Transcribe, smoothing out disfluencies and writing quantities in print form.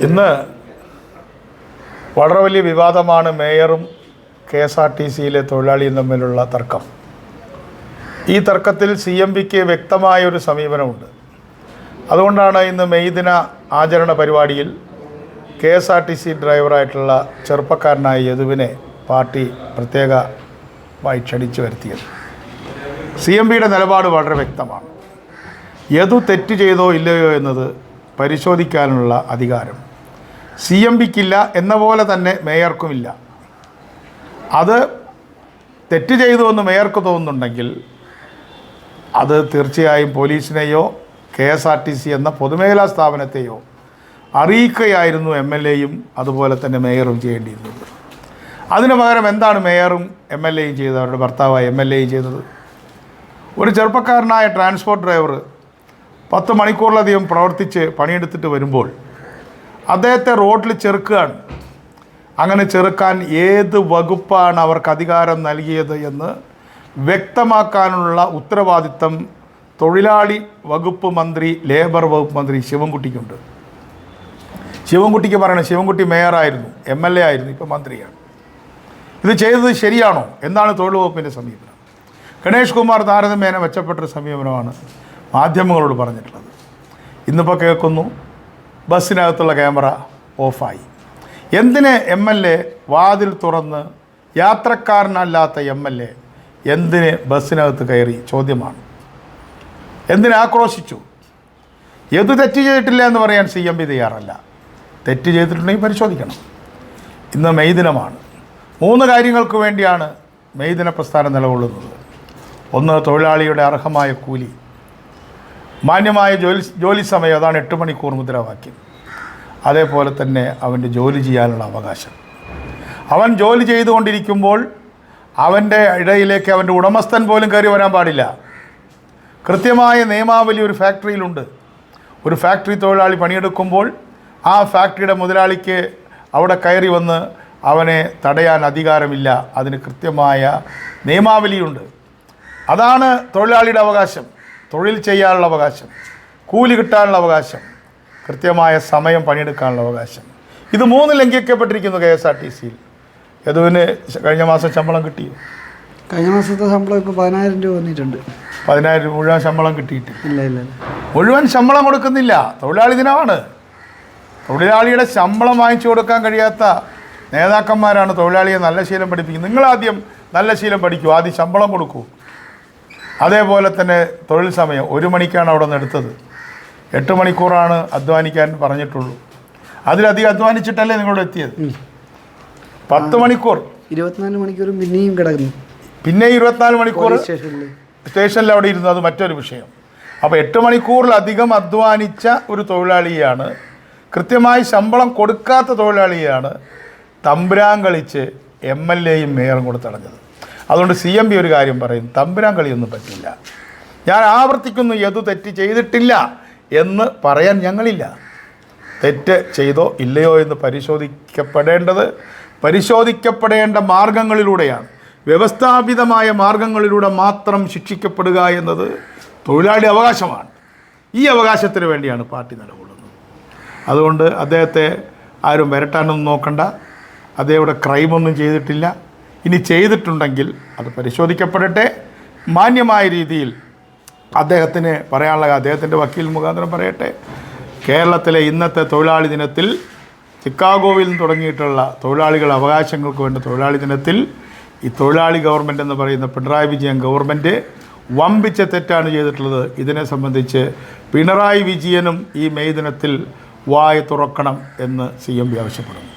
ഇന്ന് വളരെ വലിയ വിവാദമാണ് മേയറും KSRTCയിലെ തൊഴിലാളിയും തമ്മിലുള്ള തർക്കം. ഈ തർക്കത്തിൽ CMBക്ക് വ്യക്തമായൊരു സമീപനമുണ്ട്. അതുകൊണ്ടാണ് ഇന്ന് മെയ് ദിന ആചരണ പരിപാടിയിൽ KSRTC ഡ്രൈവറായിട്ടുള്ള ചെറുപ്പക്കാരനായ യദുവിനെ പാർട്ടി പ്രത്യേകമായി ക്ഷണിച്ചു വരുത്തിയത്. CMBയുടെ നിലപാട് വളരെ വ്യക്തമാണ്. യദു തെറ്റ് ചെയ്തോ ഇല്ലയോ എന്നത് പരിശോധിക്കാനുള്ള അധികാരം CMBക്കില്ല എന്ന പോലെ തന്നെ മേയർക്കുമില്ല. അത് തെറ്റ് ചെയ്തു എന്ന് മേയർക്ക് തോന്നുന്നുണ്ടെങ്കിൽ അത് തീർച്ചയായും പോലീസിനെയോ KSRTC എന്ന പൊതുമേഖലാ സ്ഥാപനത്തെയോ അറിയിക്കുകയായിരുന്നു MLAയും അതുപോലെ തന്നെ മേയറും ചെയ്യേണ്ടിയിരുന്നത്. അതിന് പകരം എന്താണ് മേയറും MLAയും ചെയ്തത്? അവരുടെ ഭർത്താവായ MLAയും ചെയ്തത്? ഒരു ചെറുപ്പക്കാരനായ ട്രാൻസ്പോർട്ട് ഡ്രൈവർ 10 മണിക്കൂറിലധികം പ്രവർത്തിച്ച് പണിയെടുത്തിട്ട് വരുമ്പോൾ അദ്ദേഹത്തെ റോഡിൽ ചെറുക്കുകയാണ്. അങ്ങനെ ചെറുക്കാൻ ഏത് വകുപ്പാണ് അവർക്ക് അധികാരം നൽകിയത് എന്ന് വ്യക്തമാക്കാനുള്ള ഉത്തരവാദിത്തം തൊഴിലാളി വകുപ്പ് മന്ത്രി, ലേബർ വകുപ്പ് മന്ത്രി ശിവൻകുട്ടിക്കുണ്ട്. ശിവൻകുട്ടിക്ക് പറയണം, ശിവൻകുട്ടി മേയറായിരുന്നു, MLA ആയിരുന്നു, ഇപ്പോൾ മന്ത്രിയാണ്. ഇത് ചെയ്തത് ശരിയാണോ? എന്താണ് തൊഴിൽ വകുപ്പിൻ്റെ സമീപനം? ഗണേഷ് കുമാർ താരതമ്യേന മെച്ചപ്പെട്ടൊരു സമീപനമാണ് മാധ്യമങ്ങളോട് പറഞ്ഞിട്ടുള്ളത്. ഇന്നിപ്പോൾ കേൾക്കുന്നു ബസ്സിനകത്തുള്ള ക്യാമറ ഓഫായി. എന്തിന് MLA വാതിൽ തുറന്ന് യാത്രക്കാരനല്ലാത്ത MLA എന്തിന് ബസ്സിനകത്ത് കയറി? ചോദ്യമാണ്. എന്തിന് ആക്രോശിച്ചു? ഏത് തെറ്റ് ചെയ്തിട്ടില്ല എന്ന് പറയാൻ CMB തയ്യാറല്ല. തെറ്റ് ചെയ്തിട്ടുണ്ടെങ്കിൽ പരിശോധിക്കണം. ഇന്ന് മെയ് ദിനമാണ്. 3 കാര്യങ്ങൾക്ക് വേണ്ടിയാണ് മെയ് ദിന പ്രസ്ഥാനം നിലകൊള്ളുന്നത്. ഒന്ന്, തൊഴിലാളിയുടെ അർഹമായ കൂലി, മാന്യമായ ജോലി സമയം, അതാണ് 8 മണിക്കൂർ മുദ്രാവാക്യം. അതേപോലെ തന്നെ അവൻ്റെ ജോലി ചെയ്യാനുള്ള അവകാശം. അവൻ ജോലി ചെയ്തുകൊണ്ടിരിക്കുമ്പോൾ അവൻ്റെ ഇടയിലേക്ക് അവൻ്റെ ഉടമസ്ഥൻ പോലും കയറി വരാൻ പാടില്ല. കൃത്യമായ നിയമാവലി ഒരു ഫാക്ടറിയിലുണ്ട്. ഒരു ഫാക്ടറി തൊഴിലാളി പണിയെടുക്കുമ്പോൾ ആ ഫാക്ടറിയുടെ മുതലാളിക്ക് അവിടെ കയറി വന്ന് അവനെ തടയാൻ അധികാരമില്ല. അതിന് കൃത്യമായ നിയമാവലിയുണ്ട്. അതാണ് തൊഴിലാളിയുടെ അവകാശം. തൊഴിൽ ചെയ്യാനുള്ള അവകാശം, കൂലി കിട്ടാനുള്ള അവകാശം, കൃത്യമായ സമയം പണിയെടുക്കാനുള്ള അവകാശം. ഇത് 3 ലംഘിക്കപ്പെട്ടിരിക്കുന്നു KSRTCയിൽ. യദുവിന് കഴിഞ്ഞ മാസം ശമ്പളം കിട്ടിയോ? കഴിഞ്ഞ മാസത്തെ ശമ്പളം ഇപ്പോൾ 10,000 രൂപ വന്നിട്ടുണ്ട്. 10,000 മുഴുവൻ ശമ്പളം കിട്ടിയിട്ട് ഇല്ല. മുഴുവൻ ശമ്പളം കൊടുക്കുന്നില്ല. തൊഴിലാളി ദിനമാണ്. തൊഴിലാളിയുടെ ശമ്പളം വാങ്ങിച്ചു കൊടുക്കാൻ കഴിയാത്ത നേതാക്കന്മാരാണ് തൊഴിലാളിയെ നല്ല ശീലം പഠിപ്പിക്കുന്നത്. നിങ്ങളാദ്യം നല്ല ശീലം പഠിക്കൂ, ആദ്യം ശമ്പളം കൊടുക്കൂ. അതേപോലെ തന്നെ തൊഴിൽ സമയം 1 മണിക്കാണ് അവിടെ നിന്ന് എടുത്തത്. 8 മണിക്കൂറാണ് അധ്വാനിക്കാൻ പറഞ്ഞിട്ടുള്ളൂ. അതിലധികം അധ്വാനിച്ചിട്ടല്ലേ നിങ്ങളോട് എത്തിയത്. 10 മണിക്കൂർ, 24 മണിക്കൂറും പിന്നെയും കിടക്കുന്നു. പിന്നെ 24 മണിക്കൂർ സ്റ്റേഷനിൽ അവിടെ ഇരുന്നു. അത് മറ്റൊരു വിഷയം. അപ്പോൾ 8 മണിക്കൂറിലധികം അധ്വാനിച്ച ഒരു തൊഴിലാളിയാണ്, കൃത്യമായി ശമ്പളം കൊടുക്കാത്ത തൊഴിലാളിയാണ് തമ്പുരാൻ കളിച്ച് MLAയും മേയറും കൂടെ തടഞ്ഞത്. അതുകൊണ്ട് CMB ഒരു കാര്യം പറയും, തമ്പുരാൻ കളിയൊന്നും പറ്റില്ല. ഞാൻ ആവർത്തിക്കുന്നു, യദു തെറ്റ് ചെയ്തിട്ടില്ല എന്ന് പറയാൻ ഞങ്ങളില്ല. തെറ്റ് ചെയ്തോ ഇല്ലയോ എന്ന് പരിശോധിക്കപ്പെടേണ്ട മാർഗങ്ങളിലൂടെയാണ്, വ്യവസ്ഥാപിതമായ മാർഗങ്ങളിലൂടെ മാത്രം ശിക്ഷിക്കപ്പെടുക എന്നത് തൊഴിലാളി അവകാശമാണ്. ഈ അവകാശത്തിന് വേണ്ടിയാണ് പാർട്ടി നിലകൊള്ളുന്നത്. അതുകൊണ്ട് അദ്ദേഹത്തെ ആരും വരട്ടാനൊന്നും നോക്കണ്ട. അദ്ദേഹം ക്രൈമൊന്നും ചെയ്തിട്ടില്ല. ഇനി ചെയ്തിട്ടുണ്ടെങ്കിൽ അത് പരിശോധിക്കപ്പെടട്ടെ. മാന്യമായ രീതിയിൽ അദ്ദേഹത്തിന് പറയാനുള്ള അദ്ദേഹത്തിൻ്റെ വക്കീൽ മുഖാന്തരം പറയട്ടെ. കേരളത്തിലെ ഇന്നത്തെ തൊഴിലാളി ദിനത്തിൽ, ചിക്കാഗോവിൽ നിന്ന് തുടങ്ങിയിട്ടുള്ള തൊഴിലാളികളുടെ അവകാശങ്ങൾക്ക് വേണ്ട തൊഴിലാളി ദിനത്തിൽ ഈ തൊഴിലാളി ഗവൺമെൻറ് എന്ന് പറയുന്ന പിണറായി വിജയൻ ഗവൺമെൻറ് വമ്പിച്ച തെറ്റാണ് ചെയ്തിട്ടുള്ളത്. ഇതിനെ സംബന്ധിച്ച് പിണറായി വിജയനും ഈ മെയ് ദിനത്തിൽ വായ തുറക്കണം എന്ന് CMB ആവശ്യപ്പെടുന്നു.